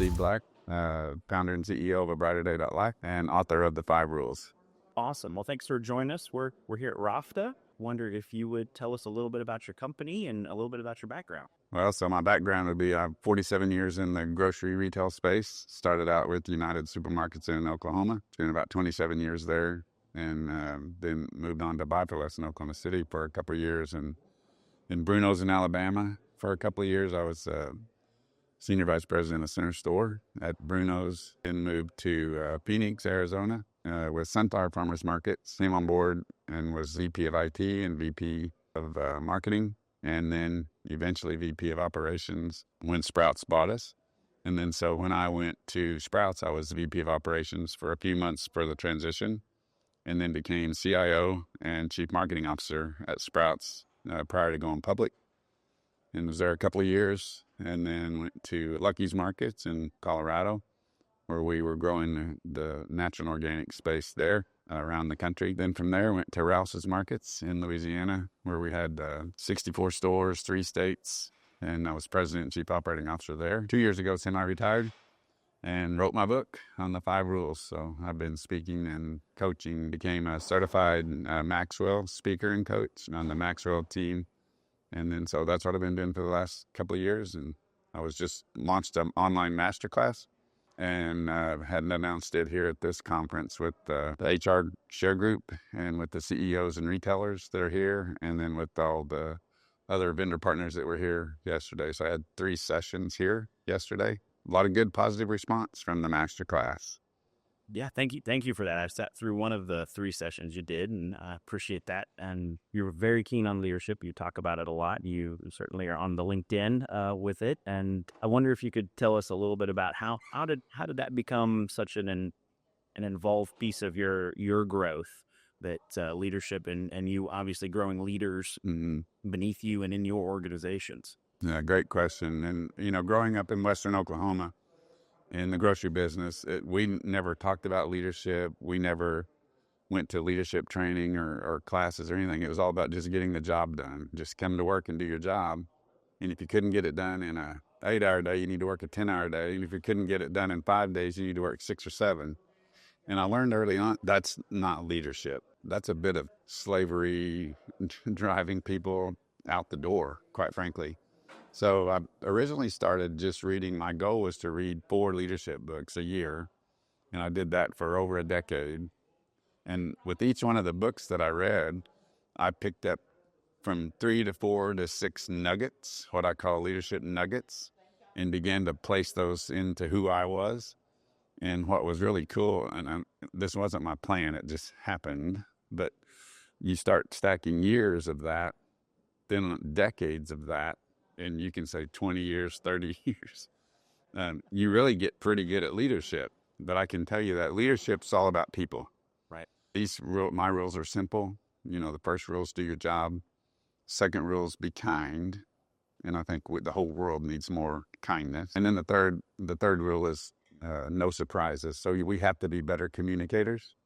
Steve Black, founder and CEO of A Brighter Day.life and author of The 5 Rules. Awesome. Well, thanks for joining us. We're here at Rafta. Wondered if you would tell us a little bit about your company and a little bit about your background. Well, so my background would be 47 years in the grocery retail space. Started out with United Supermarkets in Oklahoma. Spent about 27 years there, and then moved on to Bipolus in Oklahoma City for a couple of years, and in Bruno's in Alabama for a couple of years. I was senior vice president of center store at Bruno's, then moved to Phoenix, Arizona, with Sunflower Farmers Markets. Came on board and was VP of IT and VP of marketing, and then eventually VP of operations when Sprouts bought us. And then so when I went to Sprouts, I was VP of operations for a few months for the transition, and then became CIO and chief marketing officer at Sprouts prior to going public. And was there a couple of years, and then went to Lucky's Markets in Colorado, where we were growing the natural and organic space there around the country. Then from there, went to Rouses Markets in Louisiana, where we had 64 stores, 3 states, and I was president and chief operating officer there. 2 years ago, semi-retired, and wrote my book on the 5 rules. So I've been speaking and coaching, became a certified Maxwell speaker and coach on the Maxwell team. And then so that's what I've been doing for the last couple of years. And I was just launched an online masterclass, and hadn't announced it here at this conference with the HR share group and with the CEOs and retailers that are here, and then with all the other vendor partners that were here yesterday. So I had 3 sessions here yesterday. A lot of good positive response from the masterclass. Yeah, thank you for that. I've sat through one of the 3 sessions you did, and I appreciate that. And you're very keen on leadership. You talk about it a lot. You certainly are on the LinkedIn with it. And I wonder if you could tell us a little bit about how did that become such an involved piece of your growth, that leadership and you obviously growing leaders beneath you and in your organizations. Yeah, great question. And, growing up in Western Oklahoma, in the grocery business, we never talked about leadership. We never went to leadership training or classes or anything. It was all about just getting the job done. Just come to work and do your job. And if you couldn't get it done in a 8-hour day, you need to work a 10-hour day. And if you couldn't get it done in 5 days, you need to work 6 or 7. And I learned early on, that's not leadership. That's a bit of slavery, driving people out the door, quite frankly. So I originally started just reading. My goal was to read 4 leadership books a year, and I did that for over a decade. And with each one of the books that I read, I picked up from 3 to 4 to 6 nuggets, what I call leadership nuggets, and began to place those into who I was. And what was really cool, and this wasn't my plan, it just happened, but you start stacking years of that, then decades of that, and you can say 20 years, 30 years, you really get pretty good at leadership. But I can tell you that leadership's all about people. Right. My rules are simple. The first rule is do your job. Second rule is be kind. And I think the whole world needs more kindness. And then the third rule is no surprises. So we have to be better communicators.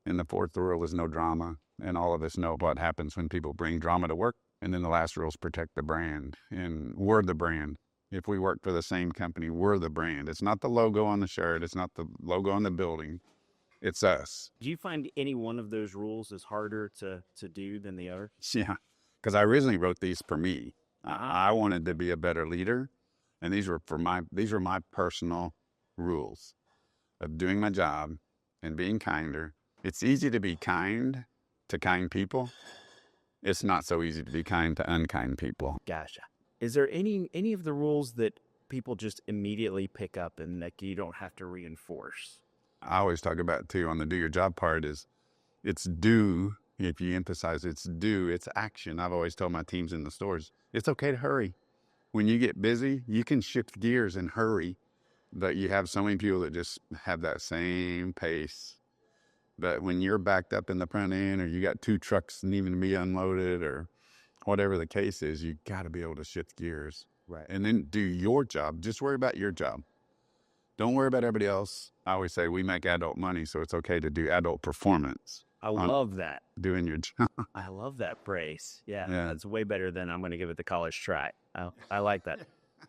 And the 4th rule is no drama. And all of us know what happens when people bring drama to work. And then the last rule is protect the brand. And we're the brand. If we work for the same company, we're the brand. It's not the logo on the shirt. It's not the logo on the building. It's us. Do you find any one of those rules is harder to do than the other? Yeah, because I originally wrote these for me. I wanted to be a better leader. And these were my personal rules of doing my job and being kinder. It's easy to be kind to kind people. It's not so easy to be kind to unkind people. Gotcha. Is there any of the rules that people just immediately pick up and that you don't have to reinforce? I always talk about, too, on the do your job part is it's do. If you emphasize it's do, it's action. I've always told my teams in the stores, it's okay to hurry. When you get busy, you can shift gears and hurry. But you have so many people that just have that same pace. But when you're backed up in the front end, or you got 2 trucks needing to be unloaded, or whatever the case is, you got to be able to shift gears. Right. And then do your job. Just worry about your job. Don't worry about everybody else. I always say we make adult money, so it's okay to do adult performance. I love that. Doing your job. I love that phrase. Yeah, that's way better than I'm going to give it the college try. I like that.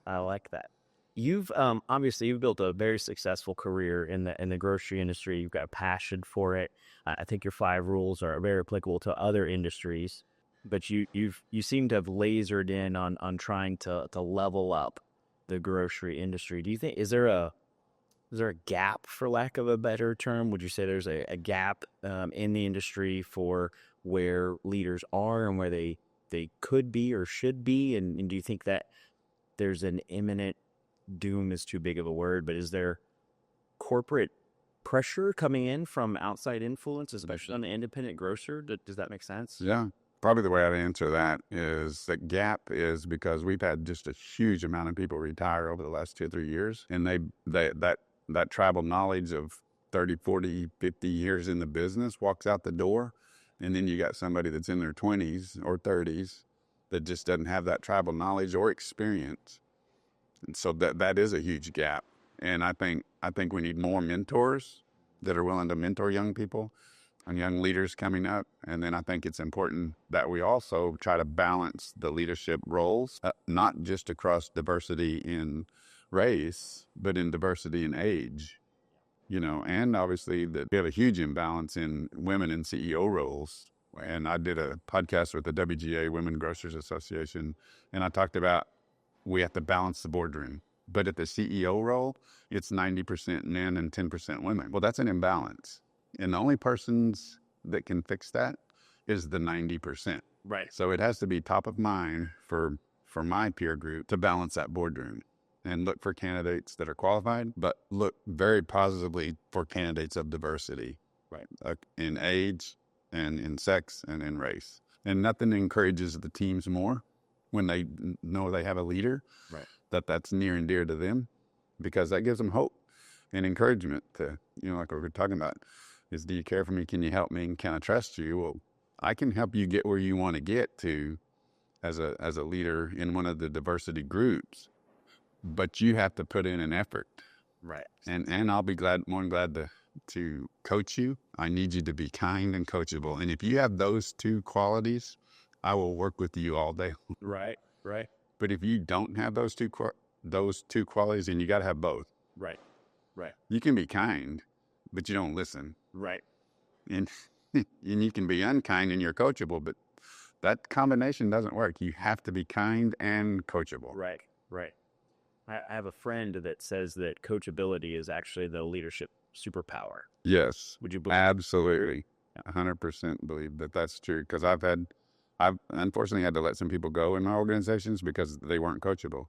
I like that. You've obviously you've built a very successful career in the grocery industry. You've got a passion for it. I think your 5 rules are very applicable to other industries, but you seem to have lasered in on trying to level up the grocery industry. Do you think is there a gap, for lack of a better term? Would you say there's a gap in the industry for where leaders are and where they could be or should be? And do you think that there's an imminent doom is too big of a word, but is there corporate pressure coming in from outside influence, especially on the independent grocer? Does that make sense? Yeah. Probably the way I'd answer that is the gap is because we've had just a huge amount of people retire over the last 2 or 3 years. And that tribal knowledge of 30, 40, 50 years in the business walks out the door. And then you got somebody that's in their 20s or 30s that just doesn't have that tribal knowledge or experience. And so that is a huge gap. And I think we need more mentors that are willing to mentor young people and young leaders coming up. And then I think it's important that we also try to balance the leadership roles, not just across diversity in race, but in diversity in age, and obviously that we have a huge imbalance in women in CEO roles. And I did a podcast with the WGA, Women Grocers Association, and I talked about we have to balance the boardroom. But at the CEO role, it's 90% men and 10% women. Well, that's an imbalance. And the only persons that can fix that is the 90%. Right. So it has to be top of mind for my peer group to balance that boardroom and look for candidates that are qualified, but look very positively for candidates of diversity, right? In age and in sex and in race. And nothing encourages the teams more when they know they have a leader, right, that's near and dear to them, because that gives them hope and encouragement to, like we were talking about, is do you care for me? Can you help me? And can I trust you? Well, I can help you get where you want to get to as a leader in one of the diversity groups, but you have to put in an effort. Right. And I'll be more than glad to coach you. I need you to be kind and coachable. And if you have those 2 qualities, I will work with you all day. Right. But if you don't have those two qualities, then you got to have both. Right. You can be kind, but you don't listen. Right. And you can be unkind and you're coachable, but that combination doesn't work. You have to be kind and coachable. Right. I have a friend that says that coachability is actually the leadership superpower. Yes. Would you believe? Absolutely. 100% believe that that's true. Because I've unfortunately had to let some people go in my organizations because they weren't coachable.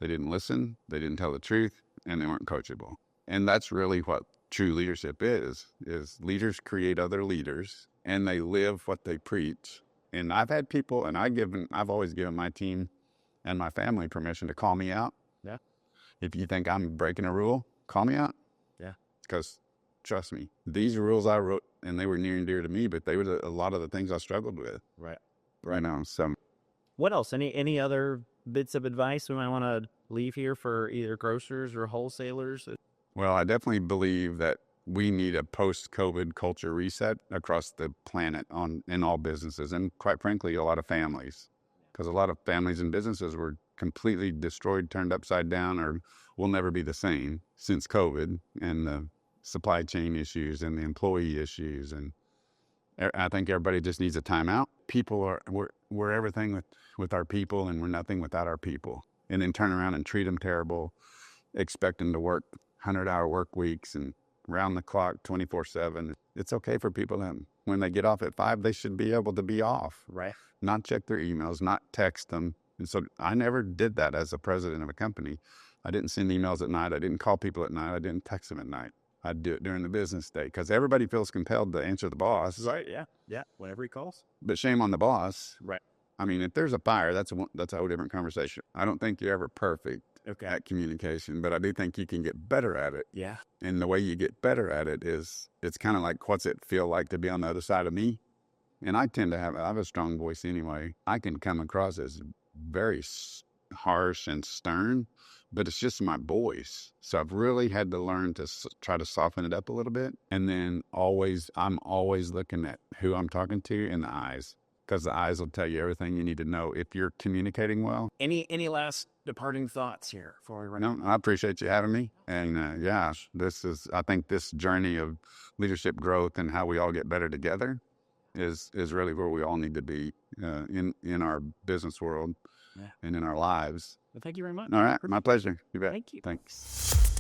They didn't listen, they didn't tell the truth, and they weren't coachable. And that's really what true leadership is leaders create other leaders and they live what they preach. And I've had people, and I've always given my team and my family permission to call me out. Yeah. If you think I'm breaking a rule, call me out. Yeah. Because trust me, these rules I wrote, and they were near and dear to me, but they were a lot of the things I struggled with. Right. Now. So what else? Any other bits of advice we might want to leave here for either grocers or wholesalers? Well, I definitely believe that we need a post-COVID culture reset across the planet in all businesses, and quite frankly, a lot of families, because a lot of families and businesses were completely destroyed, turned upside down, or will never be the same since COVID and the supply chain issues and the employee issues. And I think everybody just needs a timeout. We're everything with our people, and we're nothing without our people. And then turn around and treat them terrible, expect them to work 100-hour work weeks and round the clock 24/7. It's okay for people to, when they get off at 5, they should be able to be off. Right. Not check their emails, not text them. And so I never did that as a president of a company. I didn't send emails at night. I didn't call people at night. I didn't text them at night. I'd do it during the business day because everybody feels compelled to answer the boss. Right. Yeah. Whenever he calls. But shame on the boss. Right. I mean, if there's a fire, that's a whole different conversation. I don't think you're ever perfect at communication, but I do think you can get better at it. Yeah. And the way you get better at it is, it's kind of like, what's it feel like to be on the other side of me? And I have a strong voice anyway. I can come across as very harsh and stern, but it's just my voice. So I've really had to learn to try to soften it up a little bit. And then I'm always looking at who I'm talking to in the eyes, because the eyes will tell you everything you need to know if you're communicating well. Any last departing thoughts here before we run? No, I appreciate you having me. And I think this journey of leadership growth and how we all get better together is really where we all need to be in our business world and in our lives. Well, thank you very much. All right. My pleasure. You bet. Thank you. Thanks.